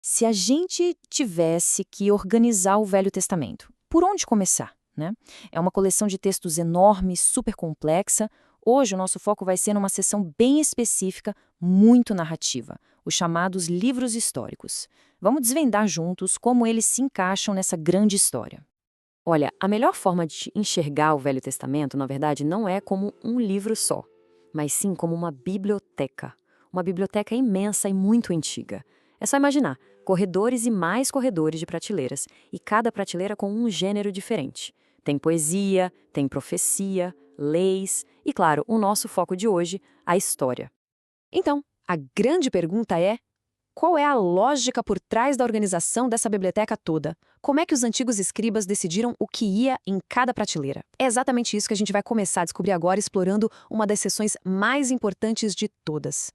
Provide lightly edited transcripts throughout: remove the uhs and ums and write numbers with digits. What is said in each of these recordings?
Se a gente tivesse que organizar o Velho Testamento, por onde começar, né? É uma coleção de textos enorme, super complexa. Hoje o nosso foco vai ser numa seção bem específica, muito narrativa, os chamados livros históricos. Vamos desvendar juntos como eles se encaixam nessa grande história. Olha, a melhor forma de enxergar o Velho Testamento, na verdade, não é como um livro só, mas sim como uma biblioteca. Uma biblioteca imensa e muito antiga. É só imaginar, corredores e mais corredores de prateleiras, e cada prateleira com um gênero diferente. Tem poesia, tem profecia, leis e, claro, o nosso foco de hoje, a história. Então, a grande pergunta é: qual é a lógica por trás da organização dessa biblioteca toda? Como é que os antigos escribas decidiram o que ia em cada prateleira? É exatamente isso que a gente vai começar a descobrir agora, explorando uma das seções mais importantes de todas.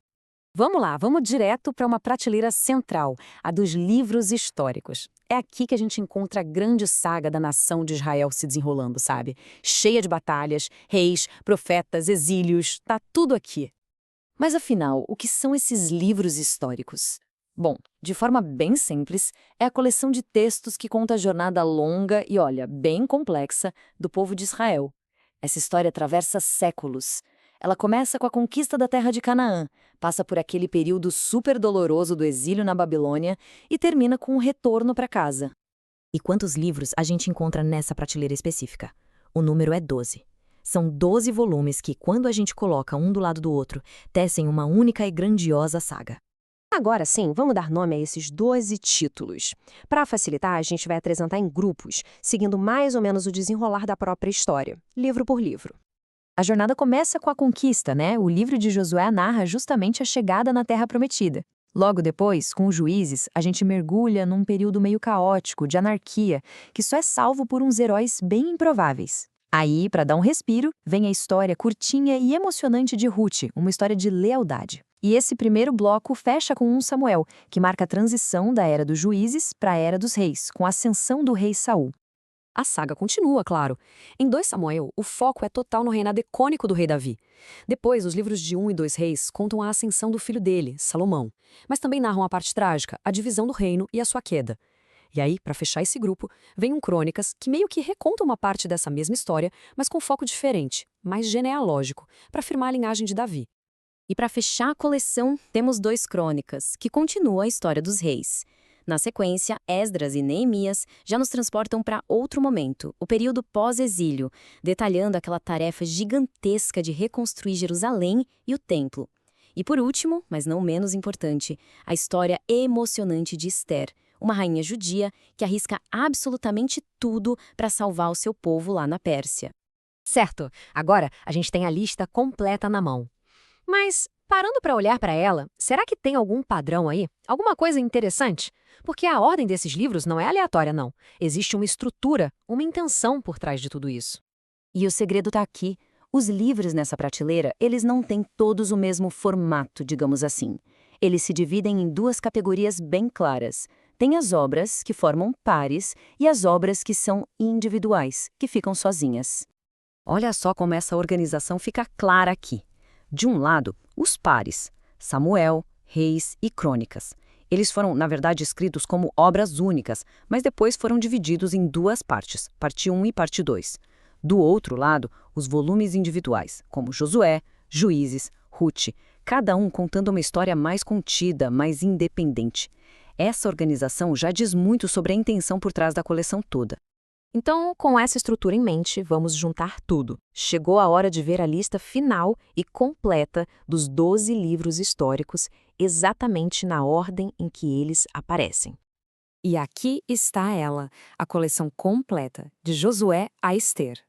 Vamos lá, vamos direto para uma prateleira central, a dos livros históricos. É aqui que a gente encontra a grande saga da nação de Israel se desenrolando, sabe? Cheia de batalhas, reis, profetas, exílios, tá tudo aqui. Mas afinal, o que são esses livros históricos? Bom, de forma bem simples, é a coleção de textos que conta a jornada longa e, olha, bem complexa do povo de Israel. Essa história atravessa séculos. Ela começa com a conquista da terra de Canaã, passa por aquele período super doloroso do exílio na Babilônia e termina com o retorno para casa. E quantos livros a gente encontra nessa prateleira específica? O número é 12. São 12 volumes que, quando a gente coloca um do lado do outro, tecem uma única e grandiosa saga. Agora sim, vamos dar nome a esses 12 títulos. Para facilitar, a gente vai apresentar em grupos, seguindo mais ou menos o desenrolar da própria história, livro por livro. A jornada começa com a conquista, né? O livro de Josué narra justamente a chegada na Terra Prometida. Logo depois, com os juízes, a gente mergulha num período meio caótico, de anarquia, que só é salvo por uns heróis bem improváveis. Aí, para dar um respiro, vem a história curtinha e emocionante de Ruth, uma história de lealdade. E esse primeiro bloco fecha com 1 Samuel, que marca a transição da era dos juízes para a era dos reis, com a ascensão do rei Saul. A saga continua, claro. Em 2 Samuel, o foco é total no reinado icônico do rei Davi. Depois, os livros de 1 e 2 Reis contam a ascensão do filho dele, Salomão, mas também narram a parte trágica, a divisão do reino e a sua queda. E aí, para fechar esse grupo, vem um Crônicas que meio que reconta uma parte dessa mesma história, mas com foco diferente, mais genealógico, para afirmar a linhagem de Davi. E para fechar a coleção, temos 2 crônicas, que continuam a história dos reis. Na sequência, Esdras e Neemias já nos transportam para outro momento, o período pós-exílio, detalhando aquela tarefa gigantesca de reconstruir Jerusalém e o templo. E por último, mas não menos importante, a história emocionante de Ester, uma rainha judia que arrisca absolutamente tudo para salvar o seu povo lá na Pérsia. Certo, agora a gente tem a lista completa na mão. Mas, parando para olhar para ela, será que tem algum padrão aí? Alguma coisa interessante? Porque a ordem desses livros não é aleatória, não. Existe uma estrutura, uma intenção por trás de tudo isso. E o segredo está aqui. Os livros nessa prateleira, eles não têm todos o mesmo formato, digamos assim. Eles se dividem em 2 categorias bem claras. Tem as obras, que formam pares, e as obras que são individuais, que ficam sozinhas. Olha só como essa organização fica clara aqui. De um lado, os pares, Samuel, Reis e Crônicas. Eles foram, na verdade, escritos como obras únicas, mas depois foram divididos em 2 partes, parte 1 e parte 2. Do outro lado, os volumes individuais, como Josué, Juízes, Ruth, cada um contando uma história mais contida, mais independente. Essa organização já diz muito sobre a intenção por trás da coleção toda. Então, com essa estrutura em mente, vamos juntar tudo. Chegou a hora de ver a lista final e completa dos 12 livros históricos, exatamente na ordem em que eles aparecem. E aqui está ela, a coleção completa, de Josué a Ester.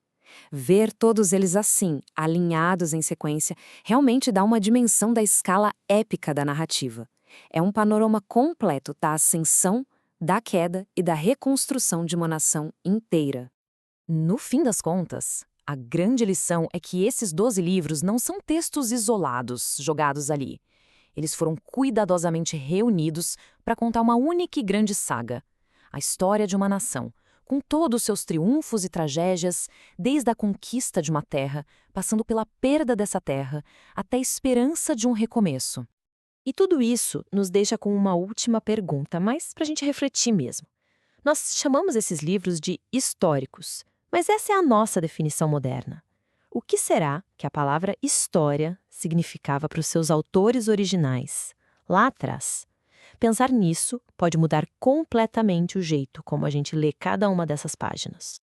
Ver todos eles assim, alinhados em sequência, realmente dá uma dimensão da escala épica da narrativa. É um panorama completo da ascensão, da queda e da reconstrução de uma nação inteira. No fim das contas, a grande lição é que esses 12 livros não são textos isolados, jogados ali. Eles foram cuidadosamente reunidos para contar uma única e grande saga, a história de uma nação, com todos os seus triunfos e tragédias, desde a conquista de uma terra, passando pela perda dessa terra, até a esperança de um recomeço. E tudo isso nos deixa com uma última pergunta, mas para a gente refletir mesmo. Nós chamamos esses livros de históricos, mas essa é a nossa definição moderna. O que será que a palavra história significava para os seus autores originais, lá atrás? Pensar nisso pode mudar completamente o jeito como a gente lê cada uma dessas páginas.